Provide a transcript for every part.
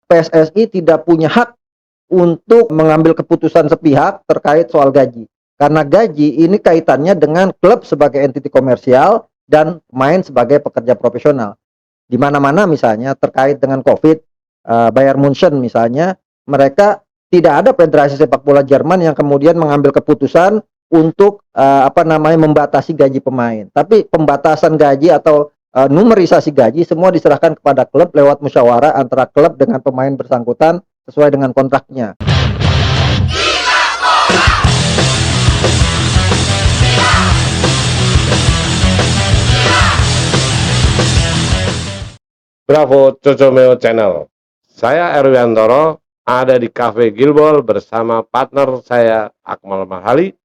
PSSI tidak punya hak untuk mengambil keputusan sepihak terkait soal gaji. Karena gaji ini kaitannya dengan klub sebagai entiti komersial dan pemain sebagai pekerja profesional. Di mana-mana misalnya terkait dengan COVID, Bayern Munchen misalnya, mereka tidak ada federasi sepak bola Jerman yang kemudian mengambil keputusan untuk membatasi gaji pemain. Tapi pembatasan gaji atau numerisasi gaji semua diserahkan kepada klub lewat musyawarah antara klub dengan pemain bersangkutan sesuai dengan kontraknya. Bravo Cocomeo Channel. Saya Erwiantoro ada di Cafe Gilbol bersama partner saya Akmal Mahali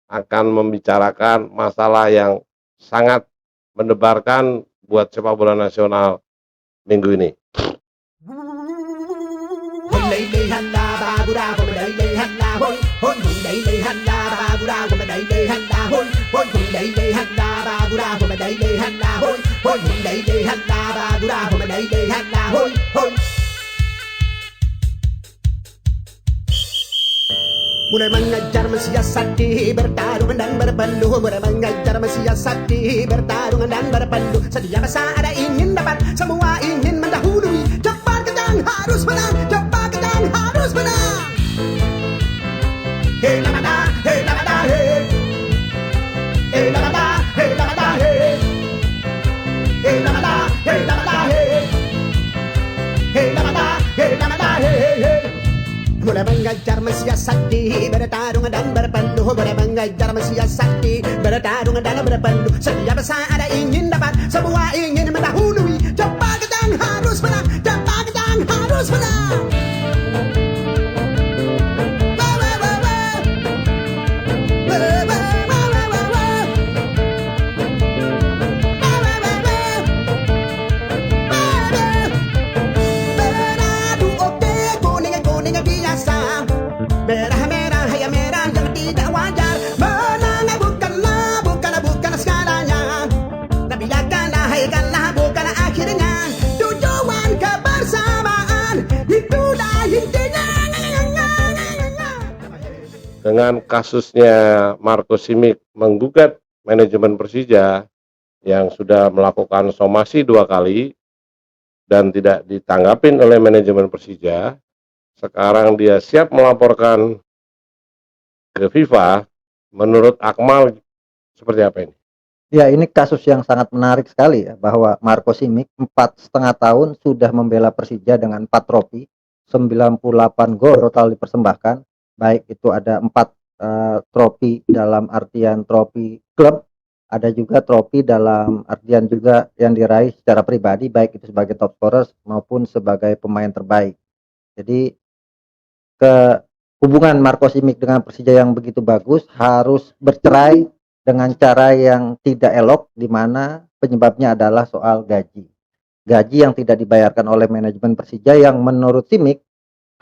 akan membicarakan masalah yang sangat mendebarkan buat sepak bola nasional minggu ini. Mulai mengajar mensiasati bertarung dan berpeluh, mulai mengajar mensiasati bertarung dan berpeluh. Setiap masa ada ingin dapat, semua ingin mendahului. Cepat kencang harus menang, cepat kencang harus menang. Hey lamada, hey lamada, hey. Hey lamada, hey lamada, hey. Hey lamada, hey lamada, hey. Hey lamada, hey lamada, hey. Mulai mengajar mensiasati bertarung dan berpeluh, mulai mengajar mensiasati bertarung dan berpeluh. Setiap masa ada ingin dapat, semua ingin mendahului. Cepat kencang harus menang, cepat kencang harus menang. Merah-merah ya merah yang tidak wajar. Menang bukan segalanya. Tapi kalah bukan akhirnya. Tujuan kebersamaan itulah intinya. Dengan kasusnya Marco Simic menggugat manajemen Persija yang sudah melakukan somasi 2 kali dan tidak ditanggapin oleh manajemen Persija, sekarang dia siap melaporkan ke FIFA. Menurut Akmal seperti apa ini? Ya, ini kasus yang sangat menarik sekali ya, bahwa Marco Simic 4,5 tahun sudah membela Persija dengan 4 trofi, 98 gol total dipersembahkan, baik itu ada 4 trofi dalam artian trofi klub, ada juga trofi dalam artian juga yang diraih secara pribadi, baik itu sebagai top scorer maupun sebagai pemain terbaik. Jadi hubungan Marco Simic dengan Persija yang begitu bagus harus bercerai dengan cara yang tidak elok, di mana penyebabnya adalah soal gaji. Gaji yang tidak dibayarkan oleh manajemen Persija yang menurut Simic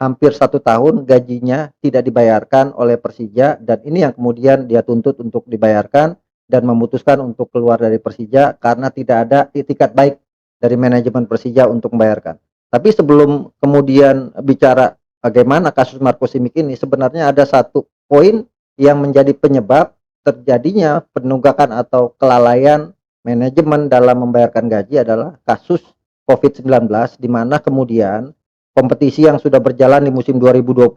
hampir 1 tahun gajinya tidak dibayarkan oleh Persija, dan ini yang kemudian dia tuntut untuk dibayarkan dan memutuskan untuk keluar dari Persija karena tidak ada itikat baik dari manajemen Persija untuk membayarkan. Tapi sebelum kemudian bicara bagaimana kasus Marco Simic ini, sebenarnya ada satu poin yang menjadi penyebab terjadinya penunggakan atau kelalaian manajemen dalam membayarkan gaji adalah kasus COVID-19, di mana kemudian kompetisi yang sudah berjalan di musim 2020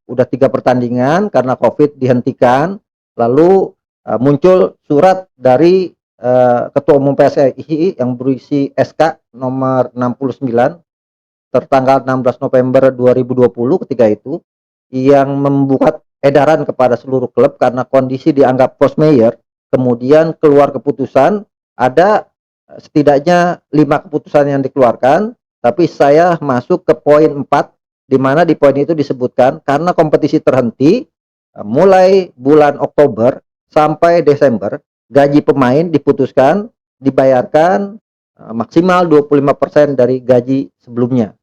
udah 3 pertandingan karena COVID dihentikan, lalu muncul surat dari Ketua Umum PSSI yang berisi SK nomor 69 tertanggal 16 November 2020 ketika itu, yang membuat edaran kepada seluruh klub karena kondisi dianggap force majeure. Kemudian keluar keputusan, ada setidaknya 5 keputusan yang dikeluarkan, tapi saya masuk ke poin 4, di mana di poin itu disebutkan karena kompetisi terhenti mulai bulan Oktober sampai Desember, gaji pemain diputuskan dibayarkan maksimal 25% dari gaji sebelumnya.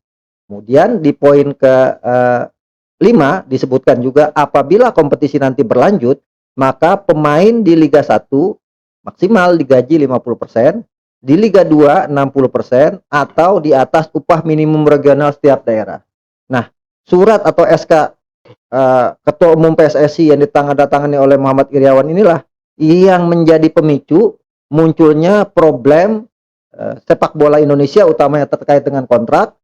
Kemudian di poin ke-5 disebutkan juga apabila kompetisi nanti berlanjut, maka pemain di Liga 1 maksimal digaji 50%, di Liga 2 60%, atau di atas upah minimum regional setiap daerah. surat atau SK Ketua Umum PSSI yang ditandatangani oleh Muhammad Iryawan inilah yang menjadi pemicu munculnya problem sepak bola Indonesia, utamanya terkait dengan kontrak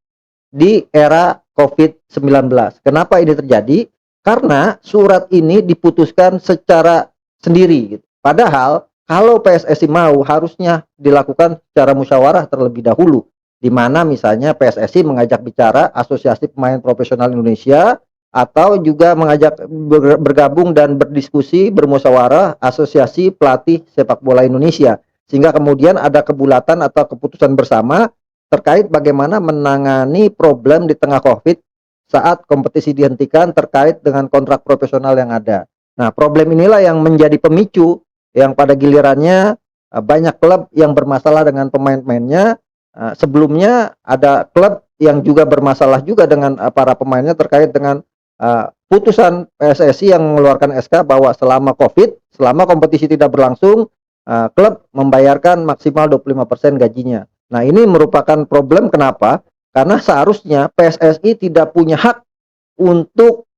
di era COVID-19. Kenapa ini terjadi? Karena surat ini diputuskan secara sendiri gitu. Padahal kalau PSSI mau, harusnya dilakukan secara musyawarah terlebih dahulu, di mana misalnya PSSI mengajak bicara Asosiasi Pemain Profesional Indonesia, atau juga mengajak bergabung dan berdiskusi bermusyawarah Asosiasi Pelatih Sepak Bola Indonesia, sehingga kemudian ada kebulatan atau keputusan bersama terkait bagaimana menangani problem di tengah COVID saat kompetisi dihentikan terkait dengan kontrak profesional yang ada. Nah, problem inilah yang menjadi pemicu yang pada gilirannya banyak klub yang bermasalah dengan pemain-pemainnya. Sebelumnya ada klub yang juga bermasalah juga dengan para pemainnya terkait dengan putusan PSSI yang mengeluarkan SK bahwa selama COVID, selama kompetisi tidak berlangsung, klub membayarkan maksimal 25% gajinya. Nah, ini merupakan problem. Kenapa? Karena seharusnya PSSI tidak punya hak untuk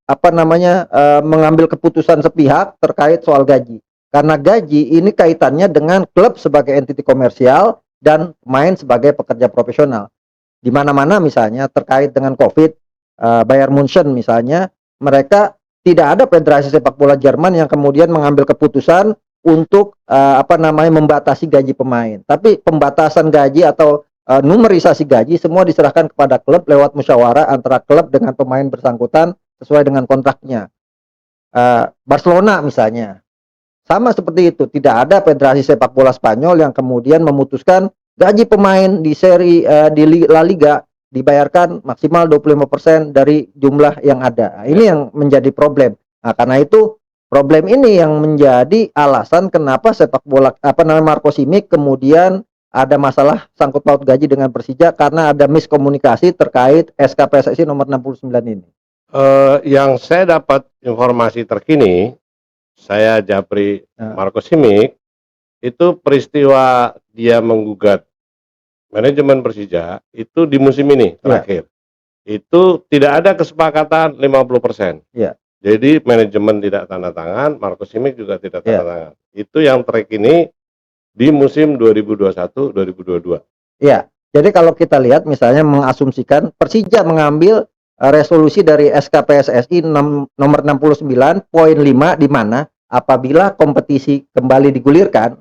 mengambil keputusan sepihak terkait soal gaji. Karena gaji ini kaitannya dengan klub sebagai entiti komersial dan pemain sebagai pekerja profesional. Di mana-mana misalnya terkait dengan COVID, Bayern Munchen misalnya, mereka tidak ada federasi sepak bola Jerman yang kemudian mengambil keputusan untuk membatasi gaji pemain. Tapi pembatasan gaji atau numerisasi gaji semua diserahkan kepada klub lewat musyawarah antara klub dengan pemain bersangkutan sesuai dengan kontraknya. Barcelona misalnya, sama seperti itu, tidak ada federasi sepak bola Spanyol yang kemudian memutuskan gaji pemain di di La Liga dibayarkan maksimal 25% dari jumlah yang ada. Nah, ini yang menjadi problem. Nah, karena itu problem ini yang menjadi alasan kenapa sepak bola Marco Simic kemudian ada masalah sangkut paut gaji dengan Persija, karena ada miskomunikasi terkait SK PSSI nomor 69 ini. Yang saya dapat informasi terkini, saya Japri Marco Simic, itu peristiwa dia menggugat manajemen Persija itu di musim ini terakhir. Itu tidak ada kesepakatan 50%. Jadi manajemen tidak tanda tangan, Marco Simic juga tidak tanda tangan. Itu yang terkini di musim 2021-2022. Iya. Jadi kalau kita lihat misalnya mengasumsikan Persija mengambil resolusi dari SK PSSI nomor 69.5, di mana apabila kompetisi kembali digulirkan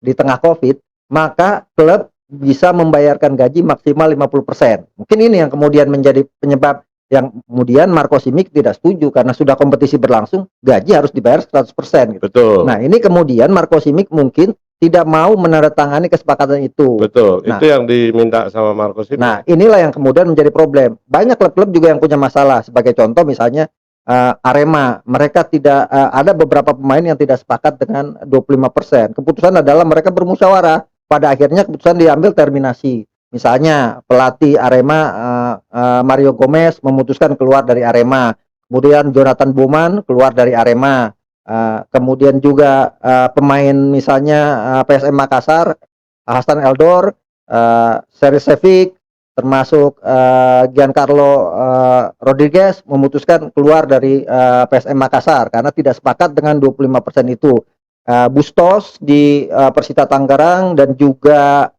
di tengah COVID, maka klub bisa membayarkan gaji maksimal 50%. Mungkin ini yang kemudian menjadi penyebab yang kemudian Marco Simic tidak setuju, karena sudah kompetisi berlangsung, gaji harus dibayar 100%. Gitu. Betul. Nah, ini kemudian Marco Simic mungkin tidak mau menandatangani kesepakatan itu. Betul. Nah, itu yang diminta sama Marco Simic. Nah, inilah yang kemudian menjadi problem. Banyak klub-klub juga yang punya masalah. Sebagai contoh misalnya Arema, mereka tidak ada beberapa pemain yang tidak sepakat dengan 25%. Keputusan adalah mereka bermusyawarah. Pada akhirnya keputusan diambil terminasi. Misalnya pelatih Arema Mario Gomez memutuskan keluar dari Arema. Kemudian Jonathan Bowman keluar dari Arema. Kemudian juga pemain misalnya PSM Makassar, Hasan Eldor, Serisevic, termasuk Giancarlo Rodriguez memutuskan keluar dari PSM Makassar karena tidak sepakat dengan 25% itu. Bustos di Persita Tangerang dan juga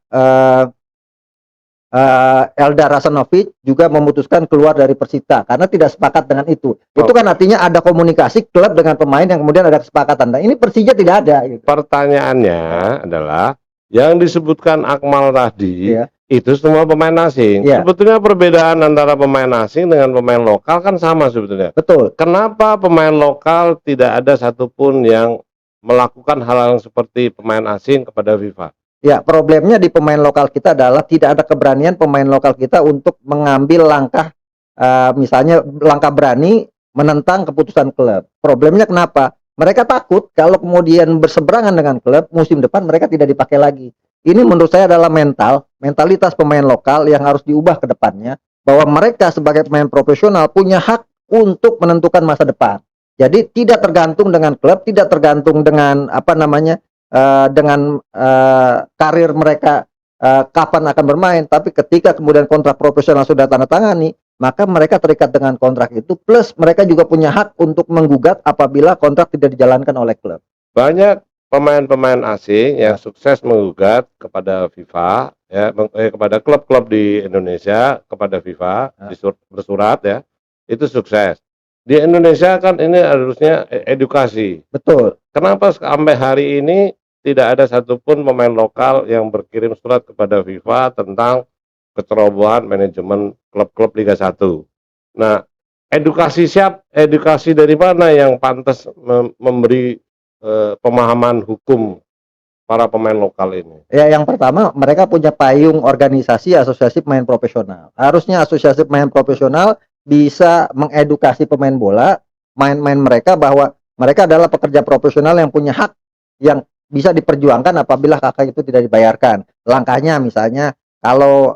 Eldar Rasanovic juga memutuskan keluar dari Persita karena tidak sepakat dengan itu. Itu kan artinya ada komunikasi klub dengan pemain yang kemudian ada kesepakatan. Nah, ini Persija tidak ada. Gitu. Pertanyaannya adalah yang disebutkan Akmal tadi itu semua pemain asing. Sebetulnya perbedaan antara pemain asing dengan pemain lokal kan sama sebetulnya. Betul. Kenapa pemain lokal tidak ada satupun yang melakukan hal yang seperti pemain asing kepada FIFA? Ya, problemnya di pemain lokal kita adalah tidak ada keberanian pemain lokal kita untuk mengambil langkah, misalnya langkah berani menentang keputusan klub. Problemnya kenapa? Mereka takut kalau kemudian berseberangan dengan klub, musim depan mereka tidak dipakai lagi. Ini menurut saya adalah mentalitas pemain lokal yang harus diubah ke depannya, bahwa mereka sebagai pemain profesional punya hak untuk menentukan masa depan. Jadi tidak tergantung dengan klub, tidak tergantung dengan karir mereka kapan akan bermain, tapi ketika kemudian kontrak profesional sudah tanda tangani, maka mereka terikat dengan kontrak itu, plus mereka juga punya hak untuk menggugat apabila kontrak tidak dijalankan oleh klub. Banyak pemain-pemain asing yang sukses menggugat kepada FIFA, ya, kepada klub-klub di Indonesia, kepada FIFA, bersurat ya, itu sukses. Di Indonesia kan ini harusnya edukasi. Betul. Kenapa sampai hari ini tidak ada satupun pemain lokal yang berkirim surat kepada FIFA tentang kecerobohan manajemen klub-klub Liga 1. Nah, edukasi dari mana yang pantas memberi pemahaman hukum para pemain lokal ini? Ya, yang pertama mereka punya payung organisasi asosiasi pemain profesional. Harusnya asosiasi pemain profesional bisa mengedukasi pemain bola, main-main mereka bahwa mereka adalah pekerja profesional yang punya hak yang bisa diperjuangkan apabila kakak itu tidak dibayarkan. Langkahnya misalnya kalau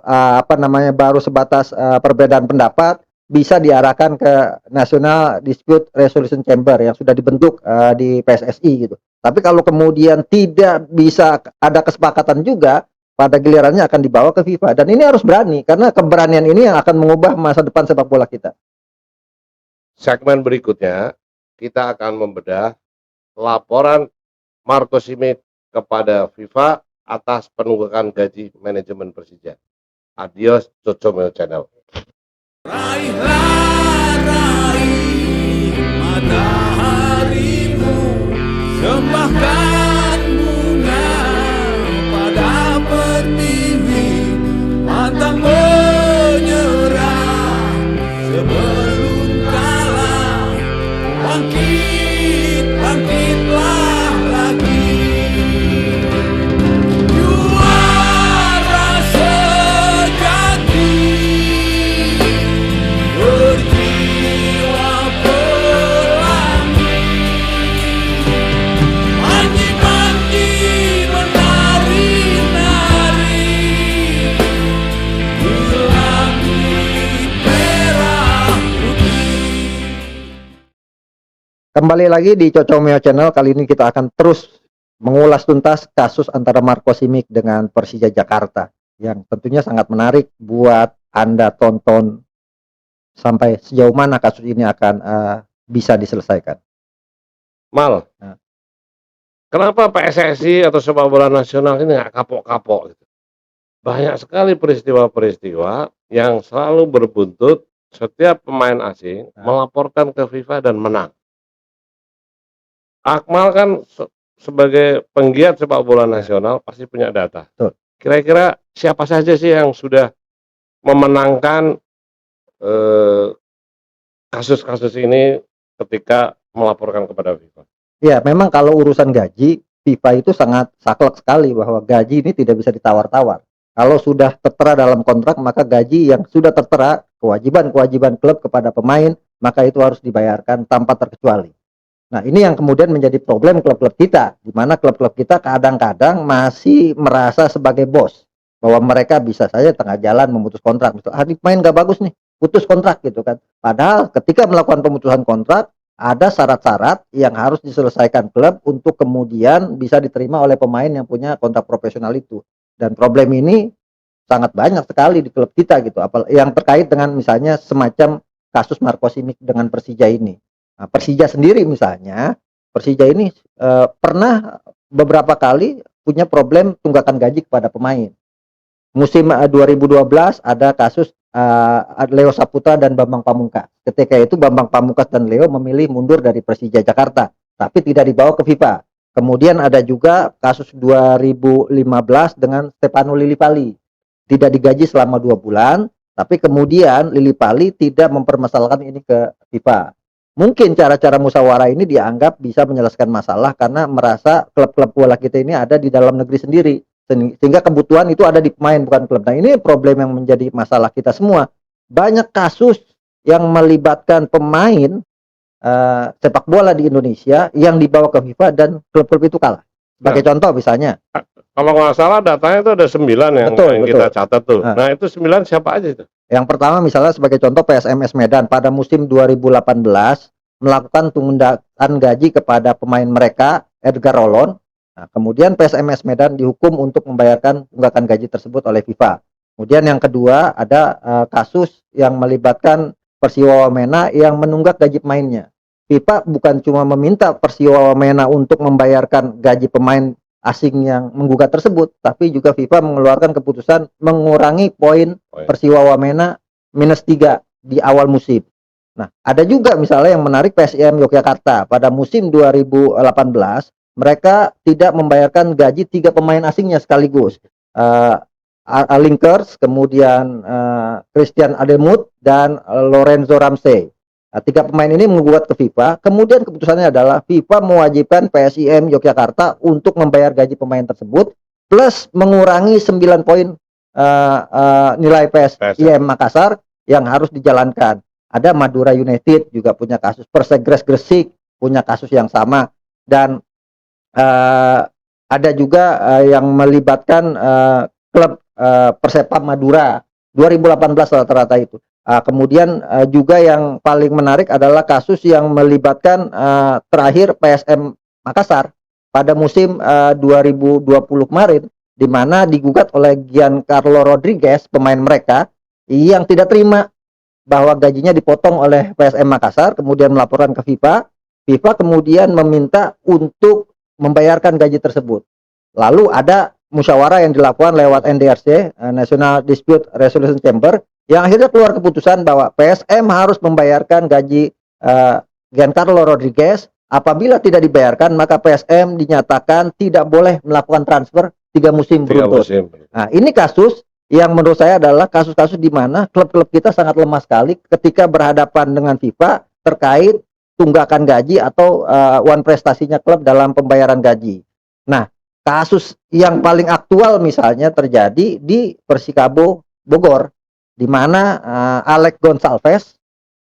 baru sebatas perbedaan pendapat, bisa diarahkan ke National Dispute Resolution Chamber yang sudah dibentuk di PSSI gitu. Tapi kalau kemudian tidak bisa ada kesepakatan juga, pada gilirannya akan dibawa ke FIFA. Dan ini harus berani, karena keberanian ini yang akan mengubah masa depan sepak bola kita. Segmen berikutnya, kita akan membedah laporan Marco Simic kepada FIFA atas penunggakan gaji manajemen Persija. Adios, Cocomel Channel. Raihlah, raih mataharimu, sembahkan bunga pada pertiwi, pantang menyerah sebelum kalah, bangkit, bangkitlah lagi. Juara sejati, berjiwa pelangi, manji-manji menari-nari di langit merah putih. Kembali lagi di Cocomel Channel. Kali ini kita akan terus mengulas tuntas kasus antara Marco Simic dengan Persija Jakarta, yang tentunya sangat menarik buat Anda tonton sampai sejauh mana kasus ini akan bisa diselesaikan. Mal, Nah. kenapa PSSI atau sepak bola nasional ini nggak kapok-kapok gitu? Banyak sekali peristiwa-peristiwa yang selalu berbuntut setiap pemain asing melaporkan ke FIFA dan menang. Akmal kan sebagai penggiat sepak bola nasional pasti punya data. Betul. Kira-kira siapa saja sih yang sudah memenangkan kasus-kasus ini ketika melaporkan kepada FIFA? Ya, memang kalau urusan gaji, FIFA itu sangat saklek sekali bahwa gaji ini tidak bisa ditawar-tawar. Kalau sudah tertera dalam kontrak, maka gaji yang sudah tertera, kewajiban-kewajiban klub kepada pemain, maka itu harus dibayarkan tanpa terkecuali. Nah, ini yang kemudian menjadi problem klub-klub kita, di mana klub-klub kita kadang-kadang masih merasa sebagai bos, bahwa mereka bisa saja tengah jalan memutus kontrak. Hari main gak bagus nih, putus kontrak gitu kan. Padahal ketika melakukan pemutusan kontrak, ada syarat-syarat yang harus diselesaikan klub untuk kemudian bisa diterima oleh pemain yang punya kontrak profesional itu. Dan problem ini sangat banyak sekali di klub kita gitu, yang terkait dengan misalnya semacam kasus Marco Simic dengan Persija ini. Nah, Persija sendiri misalnya, Persija ini pernah beberapa kali punya problem tunggakan gaji kepada pemain. Musim 2012 ada kasus Leo Saputra dan Bambang Pamungkas. Ketika itu Bambang Pamungkas dan Leo memilih mundur dari Persija Jakarta, tapi tidak dibawa ke FIFA. Kemudian ada juga kasus 2015 dengan Stefano Lillipali. Tidak digaji selama 2 bulan, tapi kemudian Lillipali tidak mempermasalahkan ini ke FIFA. Mungkin cara-cara musyawarah ini dianggap bisa menyelesaikan masalah karena merasa klub-klub bola kita ini ada di dalam negeri sendiri, sehingga kebutuhan itu ada di pemain bukan klub. Nah, ini problem yang menjadi masalah kita semua. Banyak kasus yang melibatkan pemain sepak bola di Indonesia yang dibawa ke FIFA dan klub-klub itu kalah. Sebagai contoh misalnya, kalau nggak salah datanya itu ada 9 yang kita catat tuh. Nah, itu 9 siapa aja itu? Yang pertama misalnya sebagai contoh PSMS Medan pada musim 2018 melakukan tunggakan gaji kepada pemain mereka Edgar Rolon. Nah, kemudian PSMS Medan dihukum untuk membayarkan tunggakan gaji tersebut oleh FIFA. Kemudian yang kedua ada kasus yang melibatkan Persiwa Wamena yang menunggak gaji pemainnya. FIFA bukan cuma meminta Persiwa Wamena untuk membayarkan gaji pemain asing yang menggugat tersebut, tapi juga FIFA mengeluarkan keputusan mengurangi poin Persiwa Wamena -3 di awal musim. Nah, ada juga misalnya yang menarik PSIM Yogyakarta pada musim 2018 mereka tidak membayarkan gaji 3 pemain asingnya sekaligus. Linkers, kemudian Christian Ademut dan Lorenzo Ramsey. Nah, 3 pemain ini menggugat ke FIFA. Kemudian keputusannya adalah FIFA mewajibkan PSIM Yogyakarta untuk membayar gaji pemain tersebut plus mengurangi 9 poin nilai PSIM Makassar yang harus dijalankan. Ada Madura United juga punya kasus, Persegres Gresik punya kasus yang sama, dan ada juga yang melibatkan klub Persepam Madura 2018 rata-rata itu. Kemudian juga yang paling menarik adalah kasus yang melibatkan terakhir PSM Makassar pada musim 2020 kemarin, di mana digugat oleh Giancarlo Rodriguez, pemain mereka yang tidak terima bahwa gajinya dipotong oleh PSM Makassar, kemudian melaporkan ke FIFA. FIFA kemudian meminta untuk membayarkan gaji tersebut. Lalu ada musyawarah yang dilakukan lewat NDRC, National Dispute Resolution Chamber, yang akhirnya keluar keputusan bahwa PSM harus membayarkan gaji Giancarlo Rodriguez. Apabila tidak dibayarkan, maka PSM dinyatakan tidak boleh melakukan transfer 3 musim beruntun. Nah, ini kasus yang menurut saya adalah kasus-kasus di mana klub-klub kita sangat lemah sekali ketika berhadapan dengan FIFA terkait tunggakan gaji atau uang prestasinya klub dalam pembayaran gaji. Nah, kasus yang paling aktual misalnya terjadi di Persikabo Bogor, di mana Alex Gonçalves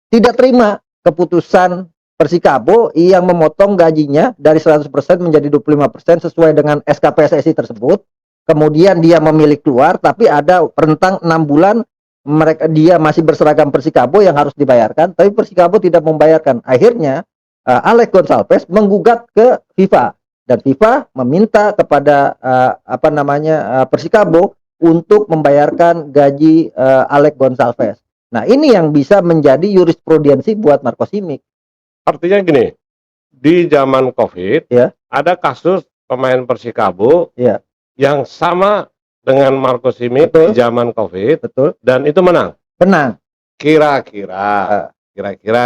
tidak terima keputusan Persikabo yang memotong gajinya dari 100% menjadi 25% sesuai dengan SK PSSI tersebut. Kemudian dia memilih keluar, tapi ada rentang 6 bulan dia masih berseragam Persikabo yang harus dibayarkan, tapi Persikabo tidak membayarkan. Akhirnya Alex Gonçalves menggugat ke FIFA, dan FIFA meminta kepada Persikabo untuk membayarkan gaji Alex Gonçalves. Nah, ini yang bisa menjadi jurisprudensi buat Marco Simic. Artinya gini, di zaman COVID ada kasus pemain Persikabo yang sama dengan Marco Simic di zaman COVID, dan itu menang. Kira-kira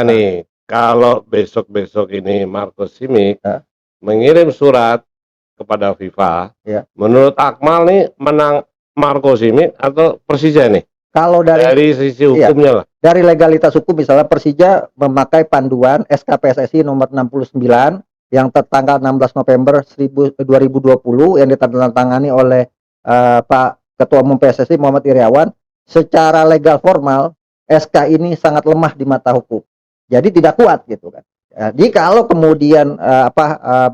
nih, kalau besok-besok ini Marco Simic mengirim surat kepada FIFA, menurut Akmal nih menang Marco Simic atau Persija nih? Kalau dari sisi hukumnya lah. Dari legalitas hukum, misalnya Persija memakai panduan SK PSSI nomor 69 yang tertanggal 16 November 2020 yang ditandatangani oleh Pak Ketua Umum PSSI Muhammad Iriawan, secara legal formal SK ini sangat lemah di mata hukum. Jadi tidak kuat gitu kan. Jadi kalau kemudian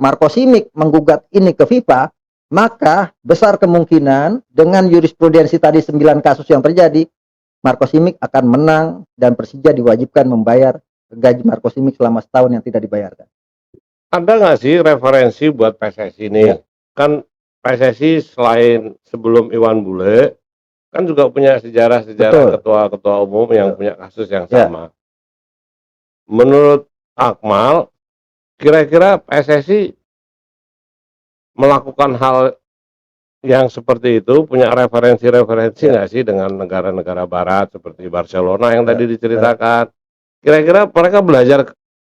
Marco Simic menggugat ini ke FIFA, maka besar kemungkinan dengan jurisprudensi tadi 9 kasus yang terjadi, Marco Simic akan menang dan Persija diwajibkan membayar gaji Marco Simic selama setahun yang tidak dibayarkan. Ada nggak sih referensi buat PSSI ini? Kan PSSI selain sebelum Iwan Bule, kan juga punya sejarah-sejarah ketua-ketua umum yang punya kasus yang sama. Menurut Akmal, kira-kira PSSI melakukan hal yang seperti itu, punya referensi-referensi nggak sih dengan negara-negara barat seperti Barcelona yang tadi diceritakan? Kira-kira mereka belajar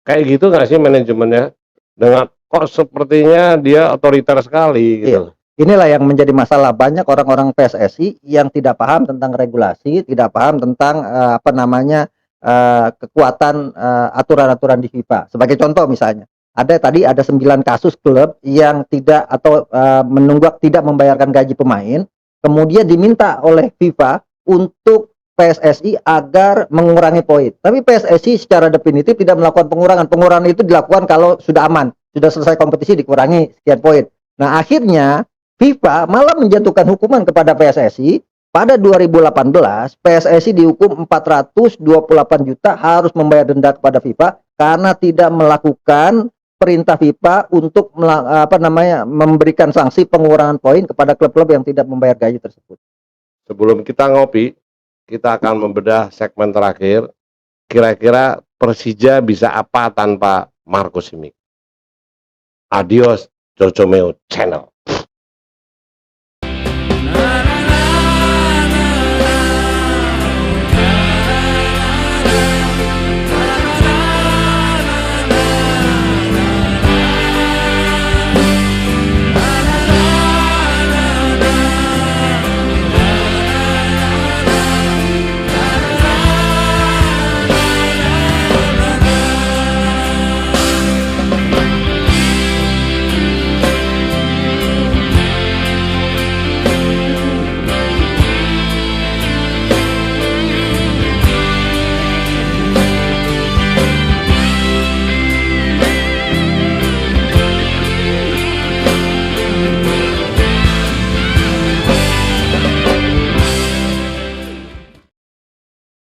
kayak gitu nggak sih manajemennya? Dengan kok sepertinya dia otoriter sekali gitu. Inilah yang menjadi masalah banyak orang-orang PSSI yang tidak paham tentang regulasi, tidak paham tentang kekuatan aturan-aturan di FIFA. Sebagai contoh misalnya, ada 9 kasus klub yang tidak atau menunggak tidak membayarkan gaji pemain, kemudian diminta oleh FIFA untuk PSSI agar mengurangi poin. Tapi PSSI secara definitif tidak melakukan pengurangan. Pengurangan itu dilakukan kalau sudah aman, sudah selesai kompetisi dikurangi sekian poin. Nah, akhirnya FIFA malah menjatuhkan hukuman kepada PSSI. Pada 2018, PSSI dihukum 428 juta harus membayar denda kepada FIFA karena tidak melakukan perintah FIFA untuk memberikan sanksi pengurangan poin kepada klub-klub yang tidak membayar gaji tersebut. sebelum kita ngopi, kita akan membedah segmen terakhir. Kira-kira Persija bisa apa tanpa Marco Simic? Adios, Jojomeo Channel.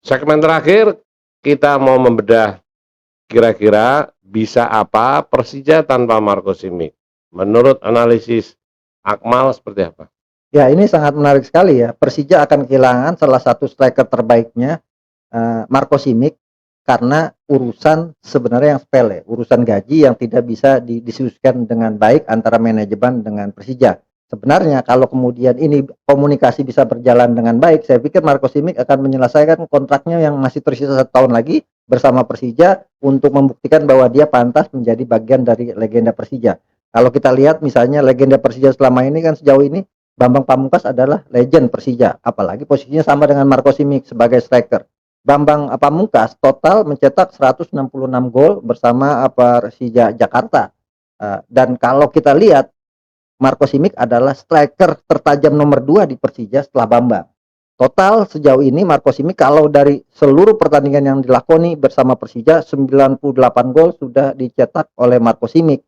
Segmen terakhir kita mau membedah kira-kira bisa apa Persija tanpa Marco Simic. Menurut analisis Akmal seperti apa? Ya, ini sangat menarik sekali ya. Persija akan kehilangan salah satu striker terbaiknya, Marco Simic, karena urusan sebenarnya yang sepele, urusan gaji yang tidak bisa didiskusikan dengan baik antara manajemen dengan Persija. Sebenarnya kalau kemudian ini komunikasi bisa berjalan dengan baik, saya pikir Marco Simic akan menyelesaikan kontraknya yang masih tersisa 1 tahun lagi bersama Persija untuk membuktikan bahwa dia pantas menjadi bagian dari legenda Persija. Kalau kita lihat misalnya legenda Persija selama ini kan sejauh ini Bambang Pamungkas adalah legend Persija, apalagi posisinya sama dengan Marco Simic sebagai striker. Bambang Pamungkas total mencetak 166 gol bersama Persija Jakarta. Dan kalau kita lihat Marco Simic adalah striker tertajam nomor 2 di Persija setelah Bambang. Total sejauh ini Marco Simic kalau dari seluruh pertandingan yang dilakoni bersama Persija 98 gol sudah dicetak oleh Marco Simic.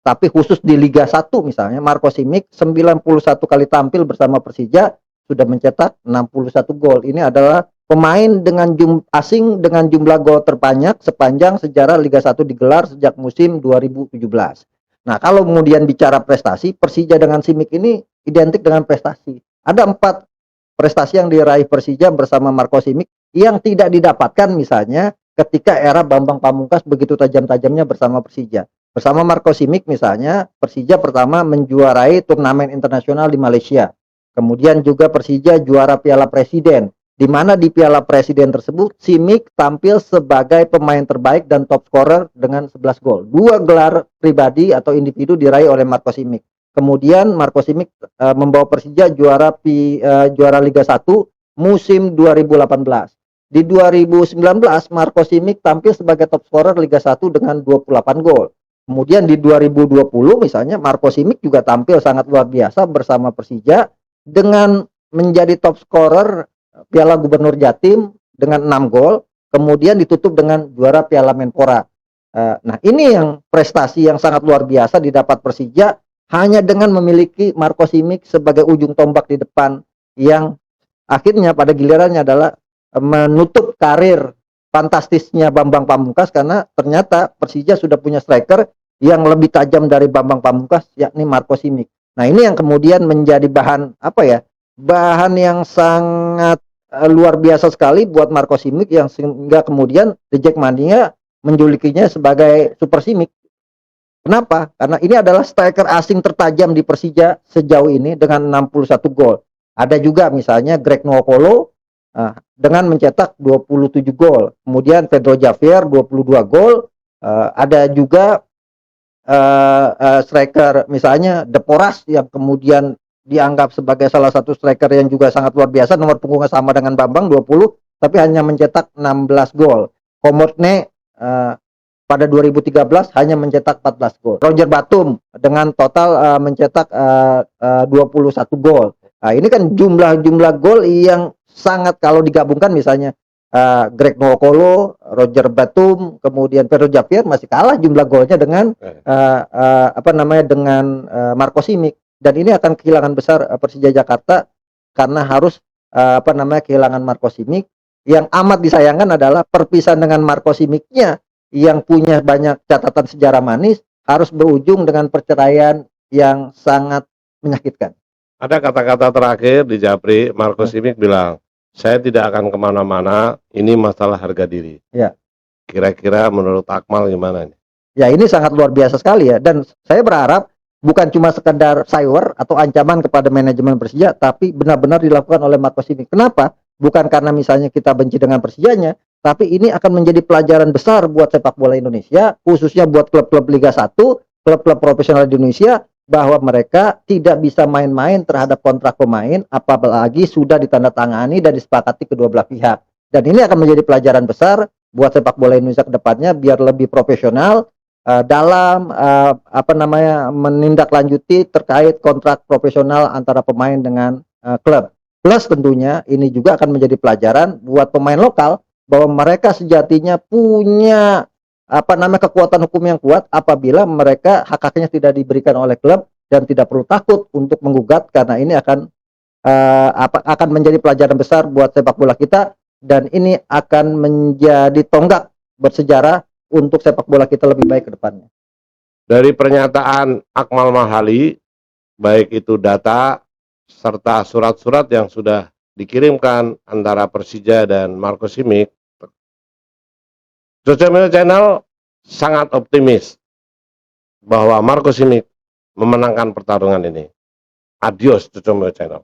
Tapi khusus di Liga 1 misalnya Marco Simic 91 kali tampil bersama Persija sudah mencetak 61 gol. Ini adalah pemain dengan asing dengan jumlah gol terbanyak sepanjang sejarah Liga 1 digelar sejak musim 2017. Nah, kalau kemudian bicara prestasi, Persija dengan Simic ini identik dengan prestasi. Ada 4 prestasi yang diraih Persija bersama Marco Simic yang tidak didapatkan misalnya ketika era Bambang Pamungkas begitu tajam-tajamnya bersama Persija. Bersama Marco Simic misalnya, Persija pertama menjuarai turnamen internasional di Malaysia. Kemudian juga Persija juara Piala Presiden, di mana di Piala Presiden tersebut Simic tampil sebagai pemain terbaik dan top scorer dengan 11 gol. 2 gelar pribadi atau individu diraih oleh Marco Simic. Kemudian Marco Simic membawa Persija juara Liga 1 musim 2018. Di 2019 Marco Simic tampil sebagai top scorer Liga 1 dengan 28 gol. Kemudian di 2020 misalnya Marco Simic juga tampil sangat luar biasa bersama Persija dengan menjadi top scorer Piala Gubernur Jatim dengan 6 gol, kemudian ditutup dengan juara Piala Menpora. Nah, ini yang prestasi yang sangat luar biasa didapat Persija hanya dengan memiliki Marco Simic sebagai ujung tombak di depan yang akhirnya pada gilirannya adalah menutup karir fantastisnya Bambang Pamungkas karena ternyata Persija sudah punya striker yang lebih tajam dari Bambang Pamungkas yakni Marco Simic. Nah, ini yang kemudian menjadi bahan bahan yang sangat luar biasa sekali buat Marco Simic yang sehingga kemudian The Jackmania menjulukinya sebagai Super Simic. Kenapa? Karena ini adalah striker asing tertajam di Persija sejauh ini dengan 61 gol. Ada juga misalnya Greg Nwokolo dengan mencetak 27 gol. Kemudian Pedro Javier 22 gol. Ada juga striker misalnya Deporas yang kemudian dianggap sebagai salah satu striker yang juga sangat luar biasa, nomor punggungnya sama dengan Bambang 20 tapi hanya mencetak 16 gol. Komotne pada 2013 hanya mencetak 14 gol. Roger Batum dengan total mencetak 21 gol. Nah, ini kan jumlah gol yang sangat dengan digabungkan misalnya Greg Nwokolo, Roger Batum, kemudian Pedro Javier masih kalah jumlah golnya dengan dengan Marco Simic. Dan ini akan kehilangan besar Persija Jakarta karena harus kehilangan Marco Simic. Yang amat disayangkan adalah perpisahan dengan Marco Simic-nya yang punya banyak catatan sejarah manis harus berujung dengan perceraian yang sangat menyakitkan. Ada kata-kata terakhir di Japri, Marco Simic bilang, saya tidak akan kemana-mana, ini masalah harga diri. Ya. Kira-kira menurut Akmal gimana nih? Ya, ini sangat luar biasa sekali ya, dan saya berharap bukan cuma sekedar cyber atau ancaman kepada manajemen Persija, tapi benar-benar dilakukan oleh Marco Simic. Kenapa? Bukan karena misalnya kita benci dengan Persijanya, tapi ini akan menjadi pelajaran besar buat sepak bola Indonesia, khususnya buat klub-klub Liga 1, klub-klub profesional di Indonesia, bahwa mereka tidak bisa main-main terhadap kontrak pemain, apalagi sudah ditandatangani dan disepakati kedua belah pihak. Dan ini akan menjadi pelajaran besar buat sepak bola Indonesia ke depannya, biar lebih profesional dalam menindaklanjuti terkait kontrak profesional antara pemain dengan klub. Plus tentunya ini juga akan menjadi pelajaran buat pemain lokal bahwa mereka sejatinya punya kekuatan hukum yang kuat apabila mereka hak-haknya tidak diberikan oleh klub, dan tidak perlu takut untuk menggugat, karena ini akan menjadi pelajaran besar buat sepak bola kita, dan ini akan menjadi tonggak bersejarah untuk sepak bola kita lebih baik ke depannya. Dari pernyataan Akmal Marhali, baik itu data serta surat-surat yang sudah dikirimkan antara Persija dan Marco Simic, Social Media Channel sangat optimis bahwa Marco Simic memenangkan pertarungan ini. Adios Social Media Channel.